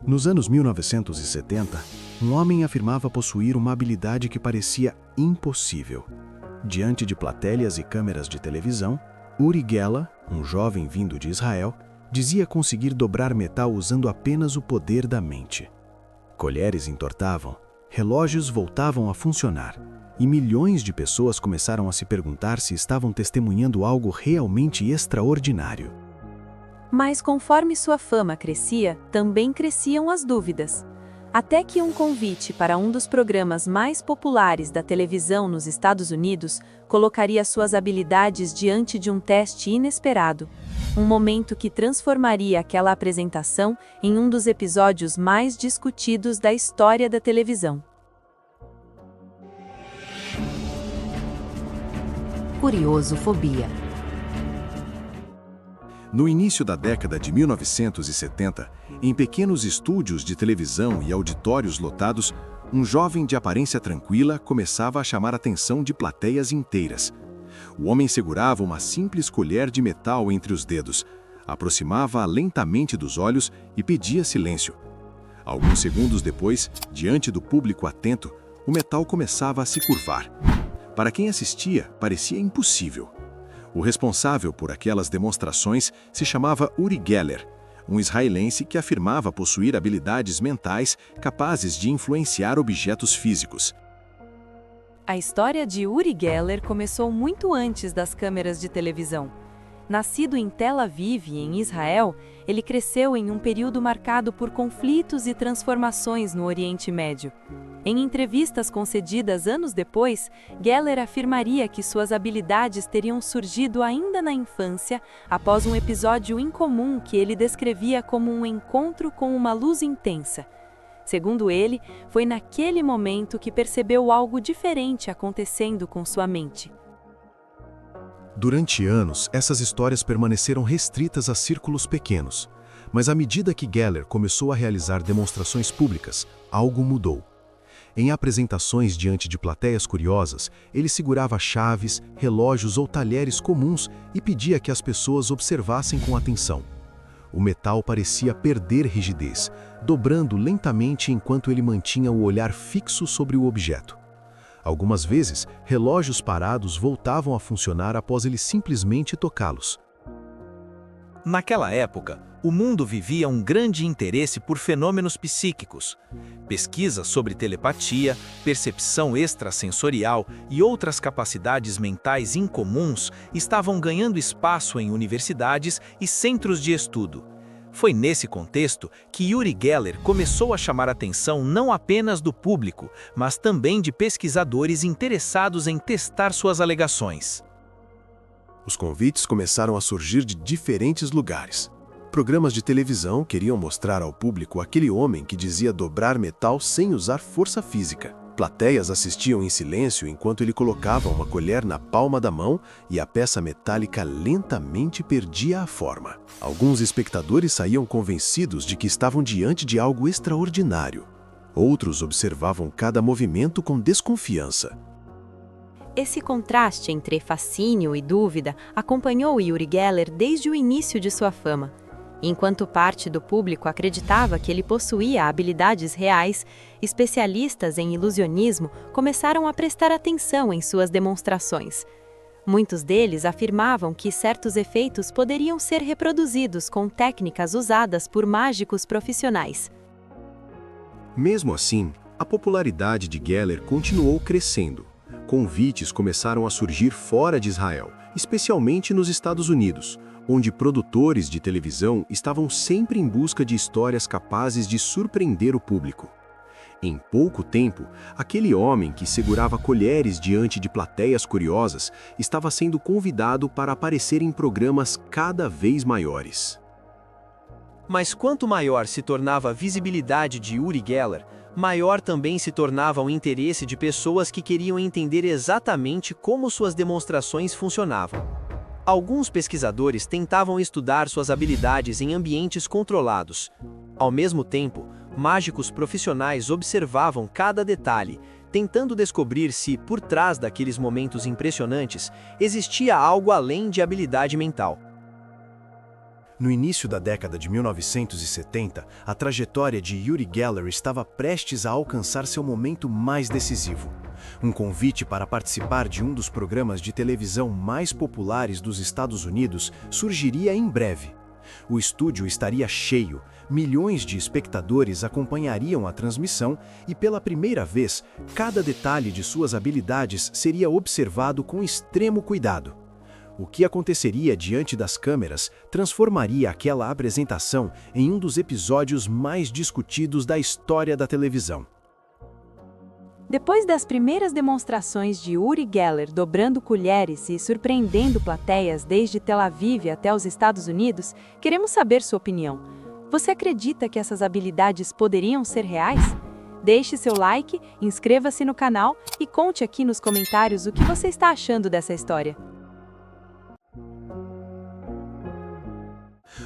Nos anos 1970, um homem afirmava possuir uma habilidade que parecia impossível. Diante de platéias e câmeras de televisão, Uri Geller, um jovem vindo de Israel, dizia conseguir dobrar metal usando apenas o poder da mente. Colheres entortavam, relógios voltavam a funcionar, e milhões de pessoas começaram a se perguntar se estavam testemunhando algo realmente extraordinário. Mas conforme sua fama crescia, também cresciam as dúvidas. Até que um convite para um dos programas mais populares da televisão nos Estados Unidos colocaria suas habilidades diante de um teste inesperado. Um momento que transformaria aquela apresentação em um dos episódios mais discutidos da história da televisão. Curiosofobia. No início da década de 1970, em pequenos estúdios de televisão e auditórios lotados, um jovem de aparência tranquila começava a chamar a atenção de plateias inteiras. O homem segurava uma simples colher de metal entre os dedos, aproximava-a lentamente dos olhos e pedia silêncio. Alguns segundos depois, diante do público atento, o metal começava a se curvar. Para quem assistia, parecia impossível. O responsável por aquelas demonstrações se chamava Uri Geller, um israelense que afirmava possuir habilidades mentais capazes de influenciar objetos físicos. A história de Uri Geller começou muito antes das câmeras de televisão. Nascido em Tel Aviv, em Israel, ele cresceu em um período marcado por conflitos e transformações no Oriente Médio. Em entrevistas concedidas anos depois, Geller afirmaria que suas habilidades teriam surgido ainda na infância, após um episódio incomum que ele descrevia como um encontro com uma luz intensa. Segundo ele, foi naquele momento que percebeu algo diferente acontecendo com sua mente. Durante anos, essas histórias permaneceram restritas a círculos pequenos. Mas à medida que Geller começou a realizar demonstrações públicas, algo mudou. Em apresentações diante de plateias curiosas, ele segurava chaves, relógios ou talheres comuns e pedia que as pessoas observassem com atenção. O metal parecia perder rigidez, dobrando lentamente enquanto ele mantinha o olhar fixo sobre o objeto. Algumas vezes, relógios parados voltavam a funcionar após ele simplesmente tocá-los. Naquela época, o mundo vivia um grande interesse por fenômenos psíquicos. Pesquisas sobre telepatia, percepção extrasensorial e outras capacidades mentais incomuns estavam ganhando espaço em universidades e centros de estudo. Foi nesse contexto que Uri Geller começou a chamar a atenção não apenas do público, mas também de pesquisadores interessados em testar suas alegações. Os convites começaram a surgir de diferentes lugares. Programas de televisão queriam mostrar ao público aquele homem que dizia dobrar metal sem usar força física. Plateias assistiam em silêncio enquanto ele colocava uma colher na palma da mão e a peça metálica lentamente perdia a forma. Alguns espectadores saíam convencidos de que estavam diante de algo extraordinário. Outros observavam cada movimento com desconfiança. Esse contraste entre fascínio e dúvida acompanhou Uri Geller desde o início de sua fama. Enquanto parte do público acreditava que ele possuía habilidades reais, especialistas em ilusionismo começaram a prestar atenção em suas demonstrações. Muitos deles afirmavam que certos efeitos poderiam ser reproduzidos com técnicas usadas por mágicos profissionais. Mesmo assim, a popularidade de Geller continuou crescendo. Convites começaram a surgir fora de Israel, especialmente nos Estados Unidos, onde produtores de televisão estavam sempre em busca de histórias capazes de surpreender o público. Em pouco tempo, aquele homem que segurava colheres diante de plateias curiosas estava sendo convidado para aparecer em programas cada vez maiores. Mas quanto maior se tornava a visibilidade de Uri Geller, maior também se tornava o interesse de pessoas que queriam entender exatamente como suas demonstrações funcionavam. Alguns pesquisadores tentavam estudar suas habilidades em ambientes controlados. Ao mesmo tempo, mágicos profissionais observavam cada detalhe, tentando descobrir se, por trás daqueles momentos impressionantes, existia algo além de habilidade mental. No início da década de 1970, a trajetória de Uri Geller estava prestes a alcançar seu momento mais decisivo. Um convite para participar de um dos programas de televisão mais populares dos Estados Unidos surgiria em breve. O estúdio estaria cheio, milhões de espectadores acompanhariam a transmissão e, pela primeira vez, cada detalhe de suas habilidades seria observado com extremo cuidado. O que aconteceria diante das câmeras transformaria aquela apresentação em um dos episódios mais discutidos da história da televisão. Depois das primeiras demonstrações de Uri Geller dobrando colheres e surpreendendo plateias desde Tel Aviv até os Estados Unidos, queremos saber sua opinião. Você acredita que essas habilidades poderiam ser reais? Deixe seu like, inscreva-se no canal e conte aqui nos comentários o que você está achando dessa história.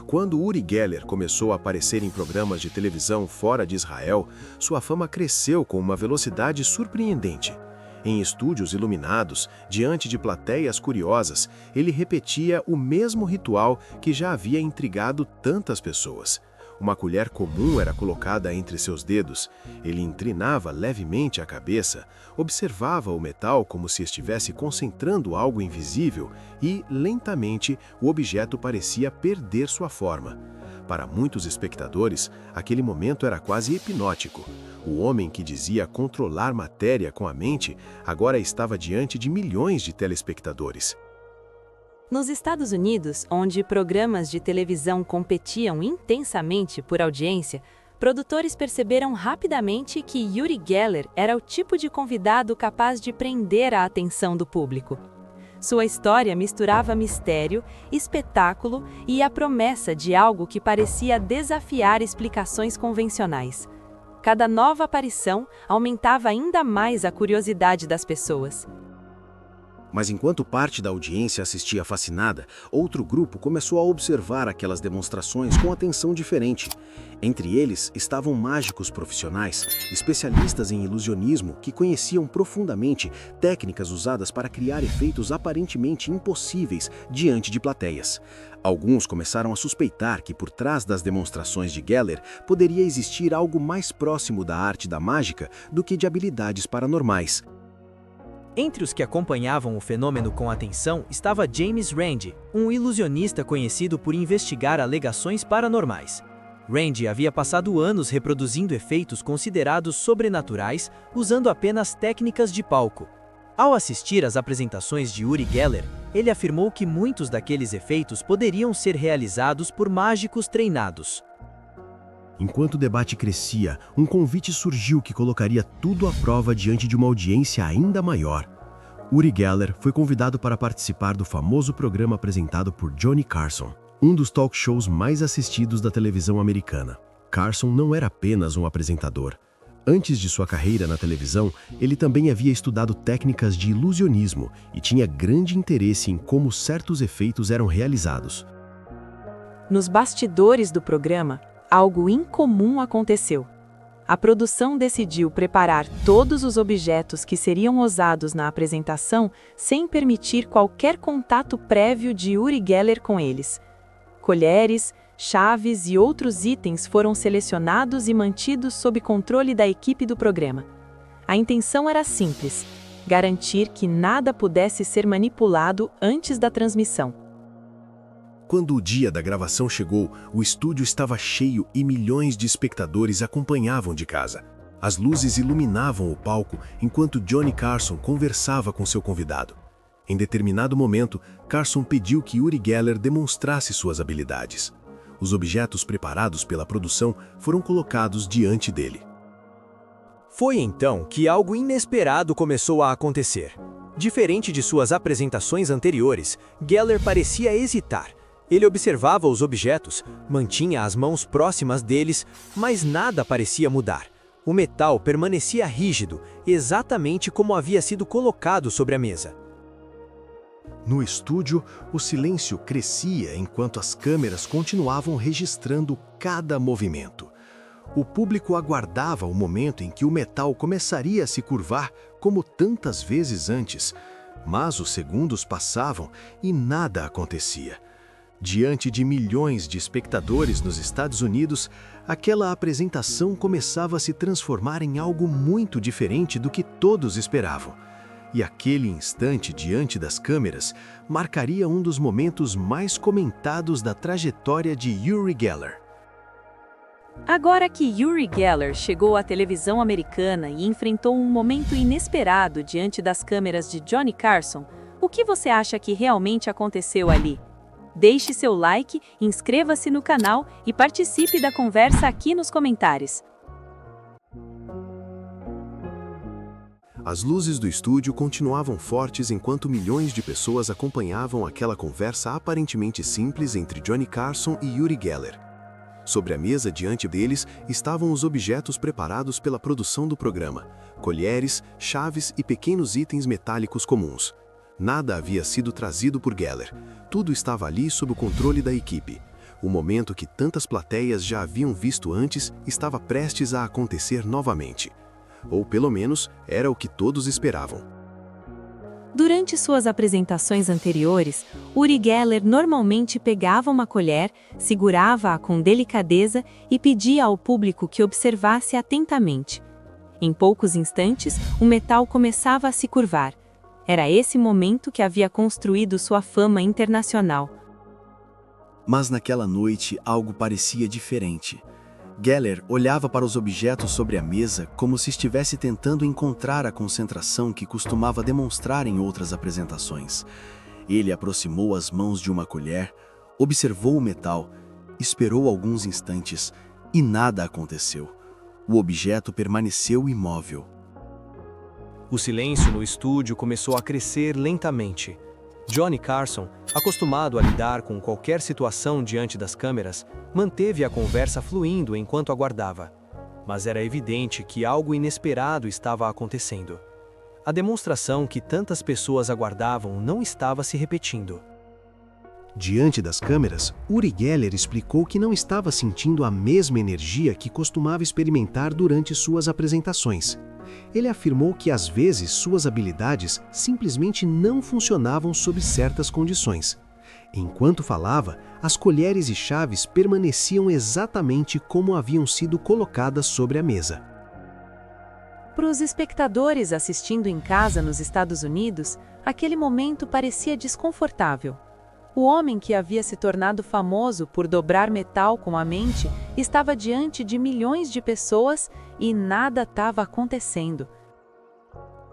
Quando Uri Geller começou a aparecer em programas de televisão fora de Israel, sua fama cresceu com uma velocidade surpreendente. Em estúdios iluminados, diante de plateias curiosas, ele repetia o mesmo ritual que já havia intrigado tantas pessoas. Uma colher comum era colocada entre seus dedos. Ele inclinava levemente a cabeça, observava o metal como se estivesse concentrando algo invisível e, lentamente, o objeto parecia perder sua forma. Para muitos espectadores, aquele momento era quase hipnótico. O homem que dizia controlar matéria com a mente agora estava diante de milhões de telespectadores. Nos Estados Unidos, onde programas de televisão competiam intensamente por audiência, produtores perceberam rapidamente que Uri Geller era o tipo de convidado capaz de prender a atenção do público. Sua história misturava mistério, espetáculo e a promessa de algo que parecia desafiar explicações convencionais. Cada nova aparição aumentava ainda mais a curiosidade das pessoas. Mas enquanto parte da audiência assistia fascinada, outro grupo começou a observar aquelas demonstrações com atenção diferente. Entre eles estavam mágicos profissionais, especialistas em ilusionismo que conheciam profundamente técnicas usadas para criar efeitos aparentemente impossíveis diante de plateias. Alguns começaram a suspeitar que por trás das demonstrações de Geller poderia existir algo mais próximo da arte da mágica do que de habilidades paranormais. Entre os que acompanhavam o fenômeno com atenção estava James Randi, um ilusionista conhecido por investigar alegações paranormais. Randi havia passado anos reproduzindo efeitos considerados sobrenaturais usando apenas técnicas de palco. Ao assistir às apresentações de Uri Geller, ele afirmou que muitos daqueles efeitos poderiam ser realizados por mágicos treinados. Enquanto o debate crescia, um convite surgiu que colocaria tudo à prova diante de uma audiência ainda maior. Uri Geller foi convidado para participar do famoso programa apresentado por Johnny Carson, um dos talk shows mais assistidos da televisão americana. Carson não era apenas um apresentador. Antes de sua carreira na televisão, ele também havia estudado técnicas de ilusionismo e tinha grande interesse em como certos efeitos eram realizados. Nos bastidores do programa, algo incomum aconteceu. A produção decidiu preparar todos os objetos que seriam usados na apresentação sem permitir qualquer contato prévio de Uri Geller com eles. Colheres, chaves e outros itens foram selecionados e mantidos sob controle da equipe do programa. A intenção era simples: garantir que nada pudesse ser manipulado antes da transmissão. Quando o dia da gravação chegou, o estúdio estava cheio e milhões de espectadores acompanhavam de casa. As luzes iluminavam o palco enquanto Johnny Carson conversava com seu convidado. Em determinado momento, Carson pediu que Uri Geller demonstrasse suas habilidades. Os objetos preparados pela produção foram colocados diante dele. Foi então que algo inesperado começou a acontecer. Diferente de suas apresentações anteriores, Geller parecia hesitar. Ele observava os objetos, mantinha as mãos próximas deles, mas nada parecia mudar. O metal permanecia rígido, exatamente como havia sido colocado sobre a mesa. No estúdio, o silêncio crescia enquanto as câmeras continuavam registrando cada movimento. O público aguardava o momento em que o metal começaria a se curvar como tantas vezes antes, mas os segundos passavam e nada acontecia. Diante de milhões de espectadores nos Estados Unidos, aquela apresentação começava a se transformar em algo muito diferente do que todos esperavam. E aquele instante diante das câmeras marcaria um dos momentos mais comentados da trajetória de Uri Geller. Agora que Uri Geller chegou à televisão americana e enfrentou um momento inesperado diante das câmeras de Johnny Carson, o que você acha que realmente aconteceu ali? Deixe seu like, inscreva-se no canal e participe da conversa aqui nos comentários. As luzes do estúdio continuavam fortes enquanto milhões de pessoas acompanhavam aquela conversa aparentemente simples entre Johnny Carson e Uri Geller. Sobre a mesa diante deles estavam os objetos preparados pela produção do programa: colheres, chaves e pequenos itens metálicos comuns. Nada havia sido trazido por Geller. Tudo estava ali sob o controle da equipe. O momento que tantas plateias já haviam visto antes estava prestes a acontecer novamente. Ou pelo menos, era o que todos esperavam. Durante suas apresentações anteriores, Uri Geller normalmente pegava uma colher, segurava-a com delicadeza e pedia ao público que observasse atentamente. Em poucos instantes, o metal começava a se curvar. Era esse momento que havia construído sua fama internacional. Mas naquela noite algo parecia diferente. Geller olhava para os objetos sobre a mesa como se estivesse tentando encontrar a concentração que costumava demonstrar em outras apresentações. Ele aproximou as mãos de uma colher, observou o metal, esperou alguns instantes e nada aconteceu. O objeto permaneceu imóvel. O silêncio no estúdio começou a crescer lentamente. Johnny Carson, acostumado a lidar com qualquer situação diante das câmeras, manteve a conversa fluindo enquanto aguardava. Mas era evidente que algo inesperado estava acontecendo. A demonstração que tantas pessoas aguardavam não estava se repetindo. Diante das câmeras, Uri Geller explicou que não estava sentindo a mesma energia que costumava experimentar durante suas apresentações. Ele afirmou que às vezes suas habilidades simplesmente não funcionavam sob certas condições. Enquanto falava, as colheres e chaves permaneciam exatamente como haviam sido colocadas sobre a mesa. Para os espectadores assistindo em casa nos Estados Unidos, aquele momento parecia desconfortável. O homem que havia se tornado famoso por dobrar metal com a mente estava diante de milhões de pessoas e nada estava acontecendo.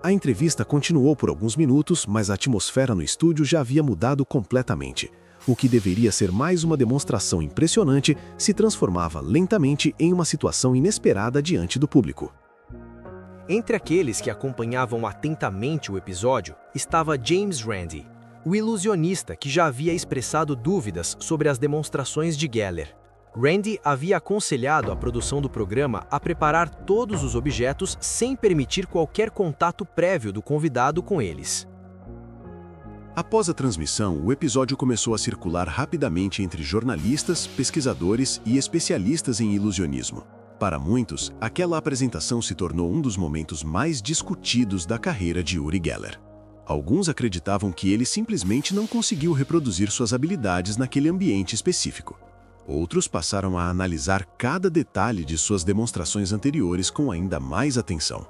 A entrevista continuou por alguns minutos, mas a atmosfera no estúdio já havia mudado completamente. O que deveria ser mais uma demonstração impressionante se transformava lentamente em uma situação inesperada diante do público. Entre aqueles que acompanhavam atentamente o episódio estava James Randi, o ilusionista que já havia expressado dúvidas sobre as demonstrações de Geller. Randi havia aconselhado a produção do programa a preparar todos os objetos sem permitir qualquer contato prévio do convidado com eles. Após a transmissão, o episódio começou a circular rapidamente entre jornalistas, pesquisadores e especialistas em ilusionismo. Para muitos, aquela apresentação se tornou um dos momentos mais discutidos da carreira de Uri Geller. Alguns acreditavam que ele simplesmente não conseguiu reproduzir suas habilidades naquele ambiente específico. Outros passaram a analisar cada detalhe de suas demonstrações anteriores com ainda mais atenção.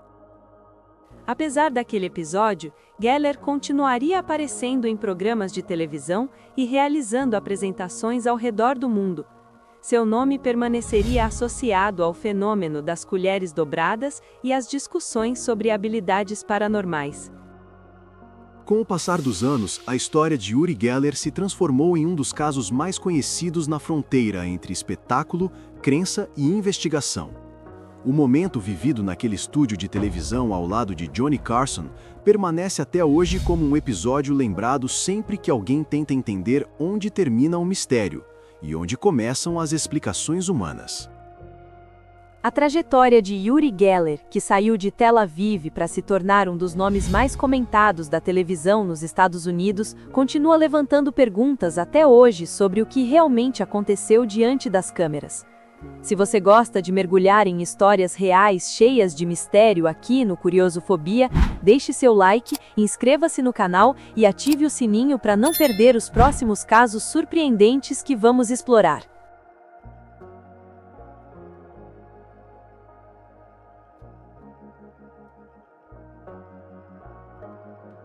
Apesar daquele episódio, Geller continuaria aparecendo em programas de televisão e realizando apresentações ao redor do mundo. Seu nome permaneceria associado ao fenômeno das colheres dobradas e às discussões sobre habilidades paranormais. Com o passar dos anos, a história de Uri Geller se transformou em um dos casos mais conhecidos na fronteira entre espetáculo, crença e investigação. O momento vivido naquele estúdio de televisão ao lado de Johnny Carson permanece até hoje como um episódio lembrado sempre que alguém tenta entender onde termina o mistério e onde começam as explicações humanas. A trajetória de Uri Geller, que saiu de Tel Aviv para se tornar um dos nomes mais comentados da televisão nos Estados Unidos, continua levantando perguntas até hoje sobre o que realmente aconteceu diante das câmeras. Se você gosta de mergulhar em histórias reais cheias de mistério aqui no Curiosofobia, deixe seu like, inscreva-se no canal e ative o sininho para não perder os próximos casos surpreendentes que vamos explorar.